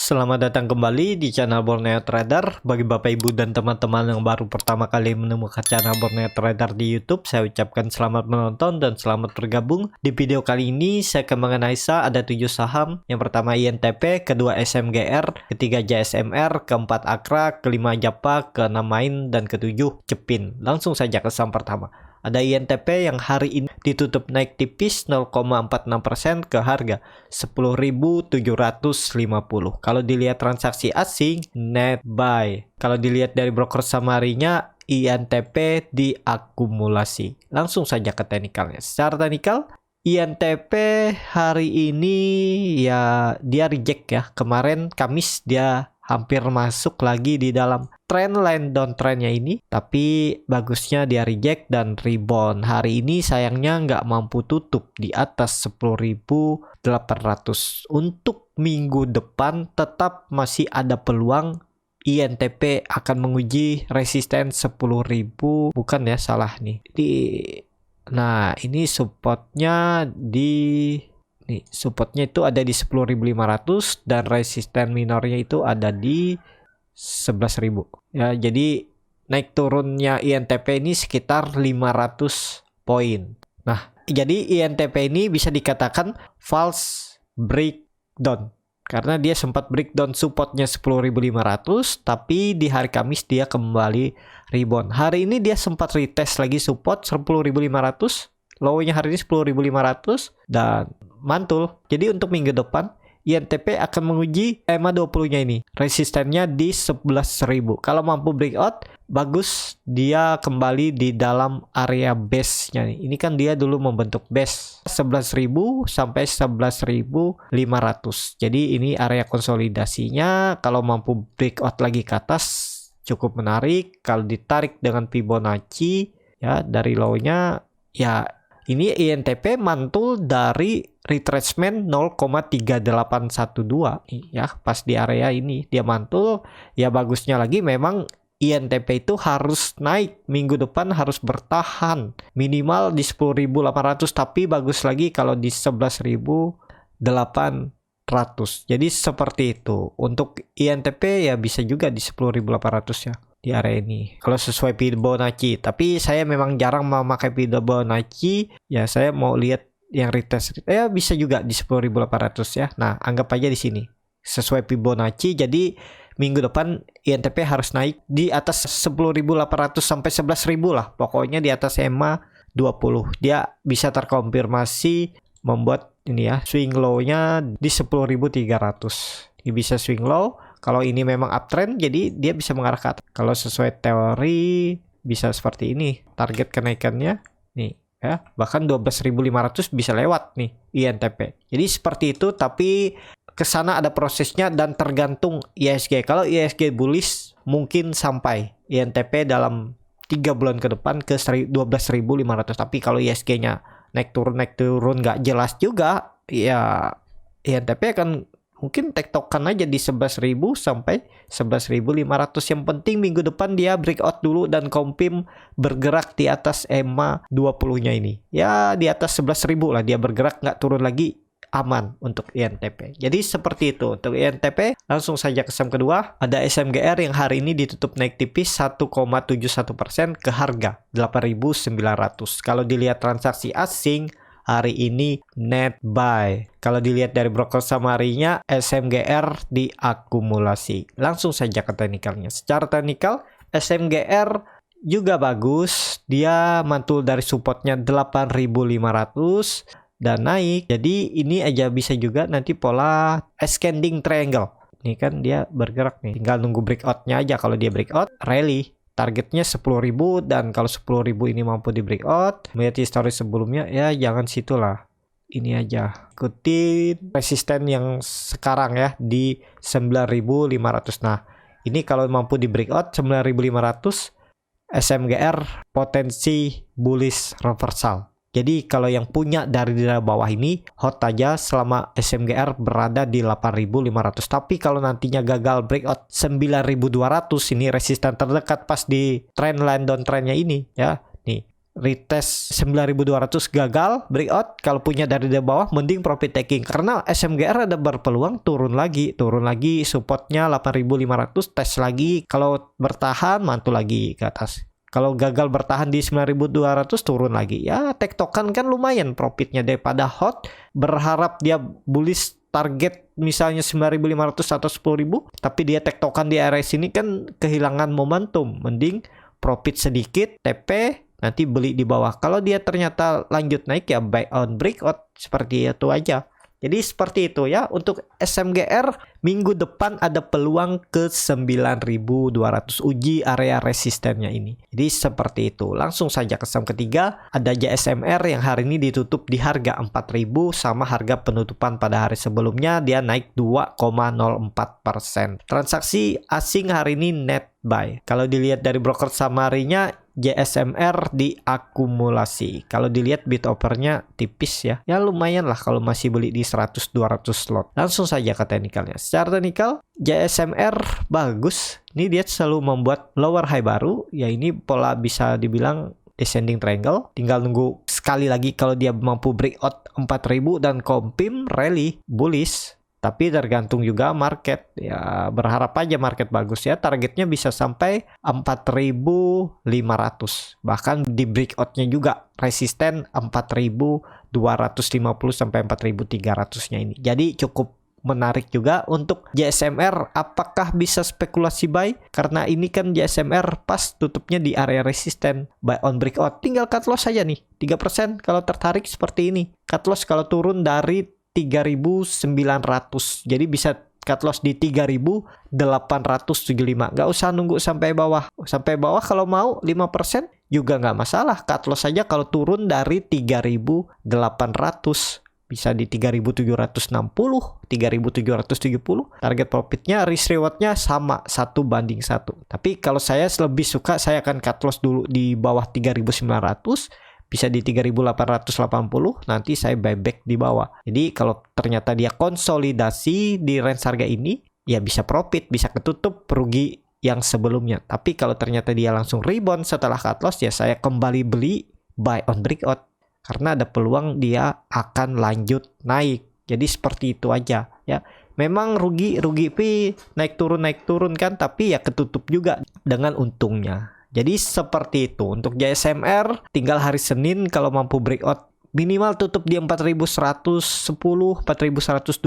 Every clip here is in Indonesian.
Selamat datang kembali di channel Borneo Trader. Bagi Bapak Ibu dan teman-teman yang baru pertama kali menemukan channel Borneo Trader di YouTube, saya ucapkan selamat menonton dan selamat bergabung. Di video kali ini saya akan menganalisa ada 7 saham. Yang pertama INTP, kedua SMGR, ketiga JSMR, keempat Akra, kelima Japa, keenam Main, dan ketujuh Cepin. Langsung saja ke saham pertama. Ada INTP yang hari ini ditutup naik tipis 0,46% ke harga 10.750. Kalau dilihat transaksi asing, net buy. Kalau dilihat dari broker samarinya, INTP diakumulasi. Langsung saja ke teknikalnya. Secara teknikal, INTP hari ini ya dia reject ya. Kemarin Kamis dia hampir masuk lagi di dalam trendline downtrendnya ini, tapi bagusnya dia reject dan rebound. Hari ini sayangnya nggak mampu tutup di atas 10.800. Untuk minggu depan tetap masih ada peluang INTP akan menguji resisten 10.000. Bukan ya, salah nih. Nah ini supportnya supportnya itu ada di 10.500 dan resisten minornya itu ada di 11.000 ya. Jadi naik turunnya INTP ini sekitar 500 poin. Nah, jadi INTP ini bisa dikatakan false breakdown karena dia sempat breakdown supportnya 10.500, tapi di hari Kamis dia kembali rebound. Hari ini dia sempat retest lagi support 10.500. Low-nya hari ini 10.500 dan mantul. Jadi untuk minggu depan INTP akan menguji EMA 20-nya ini. Resistennya di 11.000. Kalau mampu breakout, bagus dia kembali di dalam area base-nya nih. Ini kan dia dulu membentuk base 11.000 sampai 11.500. Jadi ini area konsolidasinya. Kalau mampu breakout lagi ke atas, cukup menarik. Kalau ditarik dengan Fibonacci ya dari low-nya ya. Ini INTP mantul dari retracement 0,3812 ya, pas di area ini dia mantul. Ya bagusnya lagi memang INTP itu harus naik minggu depan, harus bertahan minimal di 10.800, tapi bagus lagi kalau di 11.800. Jadi seperti itu. Untuk INTP ya bisa juga di 10.800 ya, di area ini kalau sesuai Fibonacci. Tapi saya memang jarang memakai Fibonacci ya, saya mau lihat yang retest ya, bisa juga di 10.800 ya. Nah, anggap aja di sini sesuai Fibonacci. Jadi minggu depan INTP harus naik di atas 10.800 sampai 11.000 lah, pokoknya di atas EMA 20. Dia bisa terkonfirmasi membuat ini ya swing low-nya di 10.300. Dia bisa swing low. Kalau ini memang uptrend, jadi dia bisa mengarah ke atas. Kalau sesuai teori bisa seperti ini. Target kenaikannya nih ya, bahkan 12.500 bisa lewat nih INTP. Jadi seperti itu, tapi ke sana ada prosesnya dan tergantung ISG. Kalau ISG bullish mungkin sampai INTP dalam 3 bulan ke depan ke 12.500. Tapi kalau ISG-nya naik turun nggak jelas juga, ya INTP akan mungkin tektokan aja di 11.000 sampai 11.500. Yang penting minggu depan dia breakout dulu dan confirm bergerak di atas EMA 20-nya ini. Ya di atas 11.000 lah dia bergerak, nggak turun lagi, aman untuk INTP. Jadi seperti itu untuk INTP. Langsung saja ke saham kedua. Ada SMGR yang hari ini ditutup naik tipis 1,71% ke harga 8.900. Kalau dilihat transaksi asing, hari ini net buy. Kalau dilihat dari broker samarinya, SMGR diakumulasi. Langsung saja ke teknikalnya. Secara teknikal, SMGR juga bagus. Dia mantul dari supportnya 8.500 dan naik. Jadi ini aja bisa juga nanti pola ascending triangle. Ini kan dia bergerak nih. Tinggal nunggu breakoutnya aja. Kalau dia breakout, rally. Targetnya 10.000 dan kalau 10.000 ini mampu di breakout, melihat histori sebelumnya ya jangan situlah. Ini aja. Ikuti resisten yang sekarang ya di 9.500. Nah, ini kalau mampu di breakout 9.500, SMGR potensi bullish reversal. Jadi kalau yang punya dari bawah ini hot aja selama SMGR berada di 8.500. Tapi kalau nantinya gagal breakout 9.200, ini resisten terdekat pas di trendline downtrendnya ini ya. Nih retest 9.200 gagal breakout, kalau punya dari bawah mending profit taking karena SMGR ada berpeluang turun lagi supportnya 8.500, tes lagi, kalau bertahan mantul lagi ke atas. Kalau gagal bertahan di 9.200 turun lagi. Ya tektokan kan lumayan profitnya daripada hot berharap dia bullish target misalnya 9.500 atau 10.000 tapi dia tektokan di area sini kan kehilangan momentum. Mending profit sedikit, TP, nanti beli di bawah. Kalau dia ternyata lanjut naik ya buy on breakout, seperti itu aja. Jadi seperti itu ya. Untuk SMGR minggu depan ada peluang ke 9.200 uji area resistennya ini. Jadi seperti itu. Langsung saja ke saham ketiga, ada JSMR yang hari ini ditutup di harga 4.000 sama harga penutupan pada hari sebelumnya, dia naik 2,04%. Transaksi asing hari ini net buy. Kalau dilihat dari broker summary-nya, JSMR diakumulasi. Kalau dilihat bid offer-nya tipis ya. Ya lumayan lah kalau masih beli di 100-200 slot. Langsung saja ke teknikalnya. Secara teknikal, JSMR bagus. Ini dia selalu membuat lower high baru. Ya ini pola bisa dibilang descending triangle. Tinggal nunggu sekali lagi kalau dia mampu breakout 4.000 dan confirm rally bullish. Tapi tergantung juga market, ya berharap aja market bagus ya, targetnya bisa sampai 4.500, bahkan di breakoutnya juga resisten 4.250 sampai 4.300-nya ini. Jadi cukup menarik juga untuk JSMR. Apakah bisa spekulasi buy? Karena ini kan JSMR pas tutupnya di area resisten, buy on breakout. Tinggal cut loss saja nih, 3% kalau tertarik seperti ini. Cut loss kalau turun dari 3.900, jadi bisa cut loss di 3.875. Nggak usah nunggu sampai bawah. Sampai bawah kalau mau 5% juga nggak masalah. Cut loss saja kalau turun dari 3.800. Bisa di 3.760, 3.770. Target profitnya, risk rewardnya sama 1:1. Tapi kalau saya lebih suka, saya akan cut loss dulu di bawah 3.900. Bisa di 3.880, nanti saya buyback di bawah. Jadi kalau ternyata dia konsolidasi di range harga ini, ya bisa profit, bisa ketutup rugi yang sebelumnya. Tapi kalau ternyata dia langsung rebound setelah cut loss, ya saya kembali beli buy on breakout. Karena ada peluang dia akan lanjut naik. Jadi seperti itu aja ya. Memang rugi naik turun kan, tapi ya ketutup juga dengan untungnya. Jadi seperti itu. Untuk JSMR tinggal hari Senin kalau mampu breakout minimal tutup di 4.110, 4.120,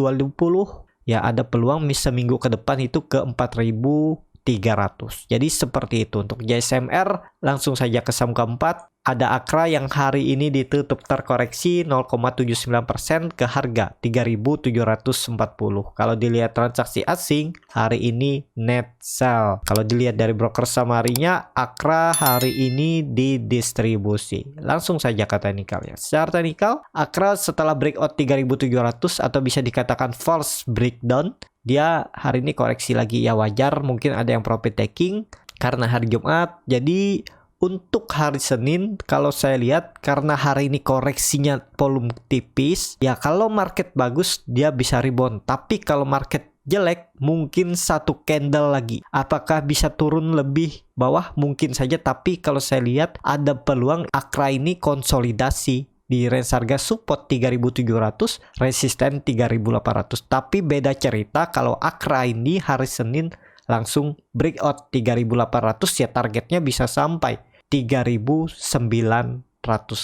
ya ada peluang seminggu ke depan itu ke 4.300. Jadi seperti itu untuk JSMR. Langsung saja ke saham keempat. Ada Akra yang hari ini ditutup terkoreksi 0,79% ke harga 3.740. Kalau dilihat transaksi asing, hari ini net sell. Kalau dilihat dari broker summary-nya, Akra hari ini didistribusi. Langsung saja ke teknikalnya. Secara teknikal, Akra setelah breakout 3.700 atau bisa dikatakan false breakdown, dia hari ini koreksi lagi, ya wajar. Mungkin ada yang profit taking karena hari Jumat. Jadi untuk hari Senin, kalau saya lihat karena hari ini koreksinya volume tipis, ya kalau market bagus dia bisa rebound. Tapi kalau market jelek, mungkin satu candle lagi. Apakah bisa turun lebih bawah? Mungkin saja. Tapi kalau saya lihat ada peluang Akra ini konsolidasi di range harga support 3.700, resisten 3.800. Tapi beda cerita kalau Akra ini hari Senin langsung breakout 3.800, ya targetnya bisa sampai 3.900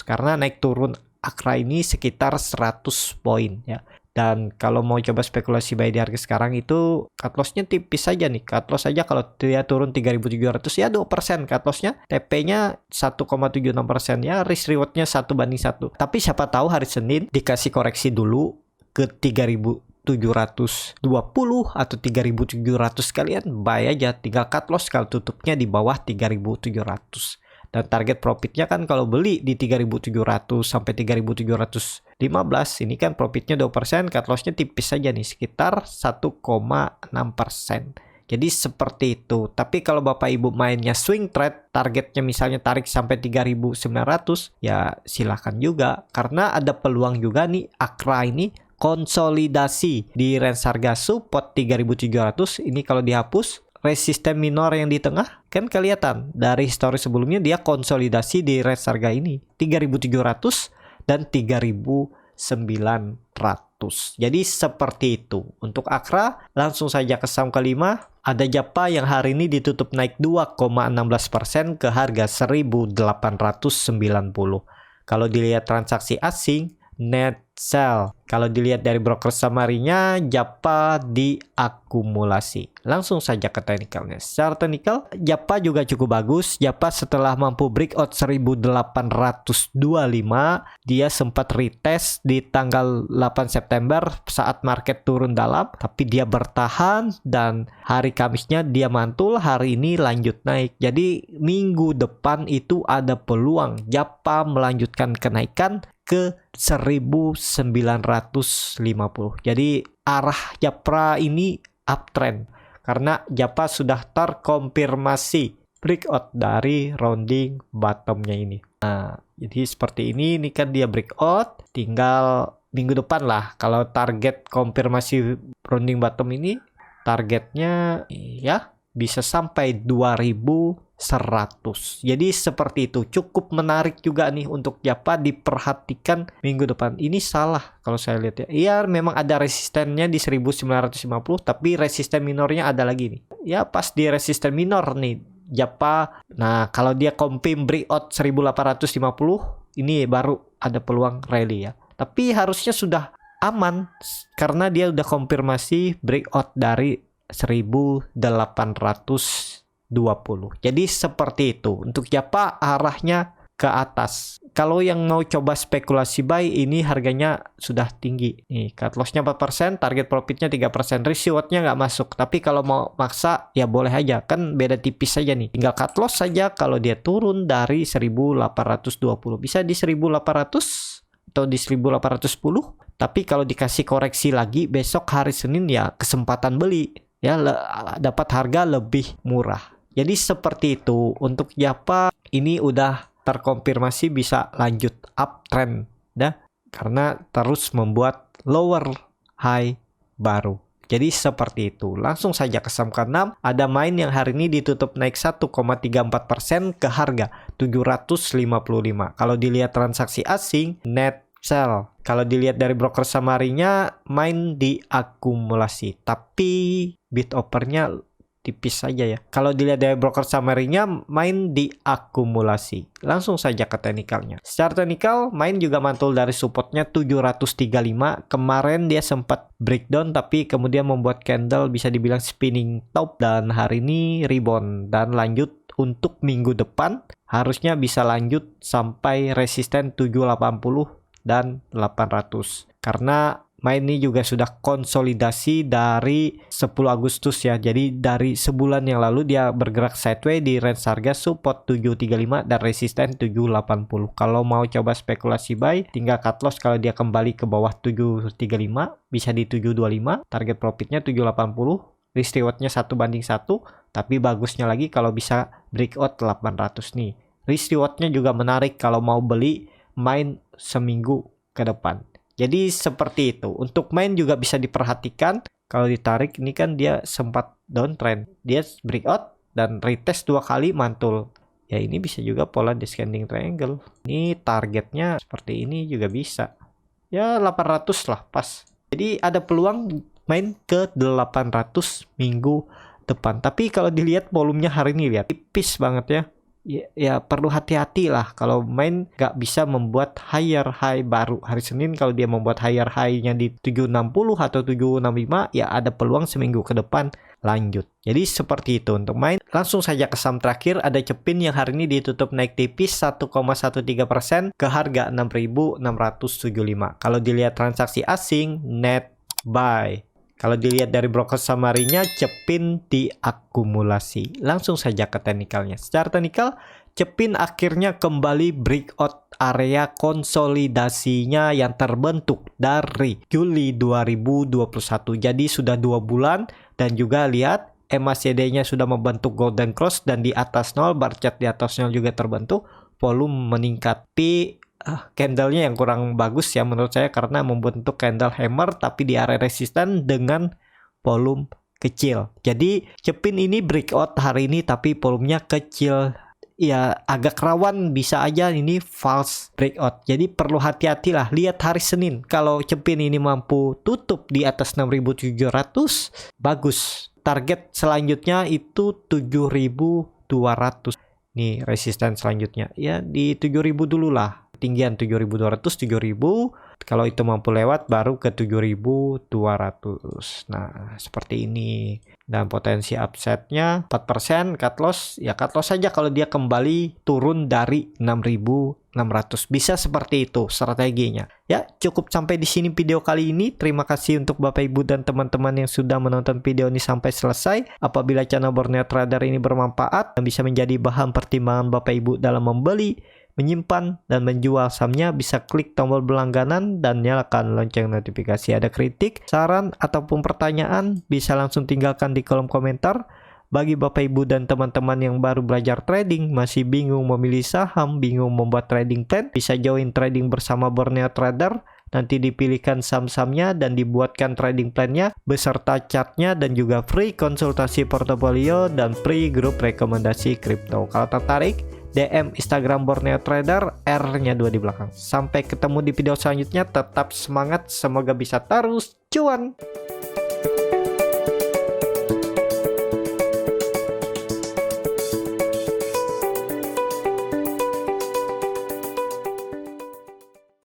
karena naik turun Akra ini sekitar 100 poin ya. Dan kalau mau coba spekulasi buy di harga sekarang itu cut loss-nya tipis saja nih. Cut loss saja kalau dia turun 3.700 ya 2% cut loss-nya. TP-nya 1,76% ya, risk reward-nya 1:1. Tapi siapa tahu hari Senin dikasih koreksi dulu ke 3.720 atau 3.700, sekalian buy aja, tinggal cut loss kalau tutupnya di bawah 3.700. Dan target profitnya kan kalau beli di 3.700 sampai 3.715, ini kan profitnya 2%, cut lossnya tipis saja nih, sekitar 1,6%. Jadi seperti itu. Tapi kalau Bapak Ibu mainnya swing trade, targetnya misalnya tarik sampai 3.900, ya silahkan juga. Karena ada peluang juga nih Akra ini konsolidasi di range harga support 3.700. Ini kalau dihapus resisten minor yang di tengah? Kan kelihatan dari histori sebelumnya dia konsolidasi di range harga ini 3.700 dan 3.900. Jadi seperti itu. Untuk Akra langsung saja ke saham kelima. Ada Japa yang hari ini ditutup naik 2,16% ke harga 1.890. Kalau dilihat transaksi asing, net sell. Kalau dilihat dari broker summary-nya, Japa diakumulasi. Langsung saja ke teknikalnya. Secara teknikal, Japa juga cukup bagus. Japa setelah mampu breakout 1825, dia sempat retest di tanggal 8 September saat market turun dalam, tapi dia bertahan dan hari Kamisnya dia mantul, hari ini lanjut naik. Jadi minggu depan itu ada peluang Japa melanjutkan kenaikan ke 1950. Jadi arah Japa ini uptrend karena Japa sudah terkonfirmasi breakout dari rounding bottomnya ini. Nah, jadi seperti ini kan dia breakout, tinggal minggu depan lah kalau target konfirmasi rounding bottom ini, targetnya ya bisa sampai 2100. Jadi seperti itu, cukup menarik juga nih untuk Japa diperhatikan minggu depan. Ini salah kalau saya lihat ya. Iya, memang ada resistennya di 1950, tapi resisten minornya ada lagi nih. Ya pas di resisten minor nih Japa. Nah, kalau dia confirm breakout 1850, ini baru ada peluang rally ya. Tapi harusnya sudah aman karena dia udah konfirmasi breakout dari 1820. Jadi seperti itu. Untuk Japa arahnya ke atas. Kalau yang mau coba spekulasi buy, ini harganya sudah tinggi. Nih, cut loss-nya 4%, target profitnya 3%. Risk reward-nya nggak masuk. Tapi kalau mau maksa, ya boleh aja. Kan beda tipis saja nih. Tinggal cut loss saja kalau dia turun dari 1820. Bisa di 1800 atau di 1810. Tapi kalau dikasih koreksi lagi, besok hari Senin ya kesempatan beli. Ya dapat harga lebih murah. Jadi seperti itu. Untuk Japa ini udah terkonfirmasi bisa lanjut uptrend dah karena terus membuat lower high baru. Jadi seperti itu. Langsung saja ke saham ke-6. Ada Main yang hari ini ditutup naik 1,34% ke harga 755. Kalau dilihat transaksi asing, net sell. Kalau dilihat dari broker summary-nya, Main diakumulasi. Tapi bid offer-nya tipis saja ya. Kalau dilihat dari broker summary-nya, Main diakumulasi. Langsung saja ke teknikalnya. Secara teknikal, Main juga mantul dari supportnya 735. Kemarin dia sempat breakdown, tapi kemudian membuat candle bisa dibilang spinning top. Dan hari ini rebound dan lanjut untuk minggu depan. Harusnya bisa lanjut sampai resisten 780 dan 800. Karena Main ini juga sudah konsolidasi dari 10 Agustus ya. Jadi dari sebulan yang lalu dia bergerak sideways di range harga support 735 dan resisten 780. Kalau mau coba spekulasi buy, tinggal cut loss kalau dia kembali ke bawah 735, bisa di 725, target profitnya 780, risk rewardnya 1:1, tapi bagusnya lagi kalau bisa breakout 800 nih. Risk rewardnya juga menarik kalau mau beli Main seminggu ke depan. Jadi seperti itu. Untuk Main juga bisa diperhatikan. Kalau ditarik ini kan dia sempat downtrend. Dia breakout dan retest 2 kali mantul. Ya ini bisa juga pola descending triangle. Ini targetnya seperti ini juga bisa. Ya 800 lah pas. Jadi ada peluang Main ke 800 minggu depan. Tapi kalau dilihat volumenya hari ini lihat tipis banget ya. Ya perlu hati-hati lah kalau Main nggak bisa membuat higher high baru. Hari Senin kalau dia membuat higher high-nya di 760 atau 765, ya ada peluang seminggu ke depan lanjut. Jadi seperti itu untuk Main. Langsung saja ke saham terakhir, ada Cepin yang hari ini ditutup naik tipis 1,13% ke harga 6.675. Kalau dilihat transaksi asing, net buy. Kalau dilihat dari broker summary-nya, Cepin diakumulasi. Langsung saja ke teknikalnya. Secara teknikal, Cepin akhirnya kembali breakout area konsolidasinya yang terbentuk dari Juli 2021. Jadi sudah 2 bulan dan juga lihat MACD-nya sudah membentuk golden cross dan di atas 0, bar chart di atas 0 juga terbentuk, volume meningkat. Candlenya yang kurang bagus ya menurut saya karena membentuk candle hammer tapi di area resisten dengan volume kecil. Jadi Cepin ini breakout hari ini tapi volumenya kecil. Ya agak rawan bisa aja ini false breakout. Jadi perlu hati-hati lah. Lihat hari Senin. Kalau Cepin ini mampu tutup di atas 6.700, bagus. Target selanjutnya itu 7.200. Nih resisten selanjutnya. Ya di 7.000 dulu lah. Tinggian 7.200, 7.000. Kalau itu mampu lewat baru ke 7.200. Nah, seperti ini. Dan potensi upsetnya 4%, cut loss. Ya cut loss saja kalau dia kembali turun dari 6.600. Bisa seperti itu strateginya. Ya, cukup sampai di sini video kali ini. Terima kasih untuk Bapak Ibu dan teman-teman yang sudah menonton video ini sampai selesai. Apabila channel Borneo Trader ini bermanfaat dan bisa menjadi bahan pertimbangan Bapak Ibu dalam membeli, menyimpan, dan menjual sahamnya, bisa klik tombol berlangganan dan nyalakan lonceng notifikasi. Ada kritik, saran, ataupun pertanyaan, bisa langsung tinggalkan di kolom komentar. Bagi Bapak Ibu dan teman-teman yang baru belajar trading, masih bingung memilih saham, bingung membuat trading plan, bisa join trading bersama Borneo Trader. Nanti dipilihkan saham-sahamnya dan dibuatkan trading plan-nya beserta chartnya, dan juga free konsultasi portofolio dan free grup rekomendasi kripto. Kalau tertarik, DM Instagram Borneo Trader, R-nya 2 di belakang. Sampai ketemu di video selanjutnya, tetap semangat, semoga bisa terus cuan.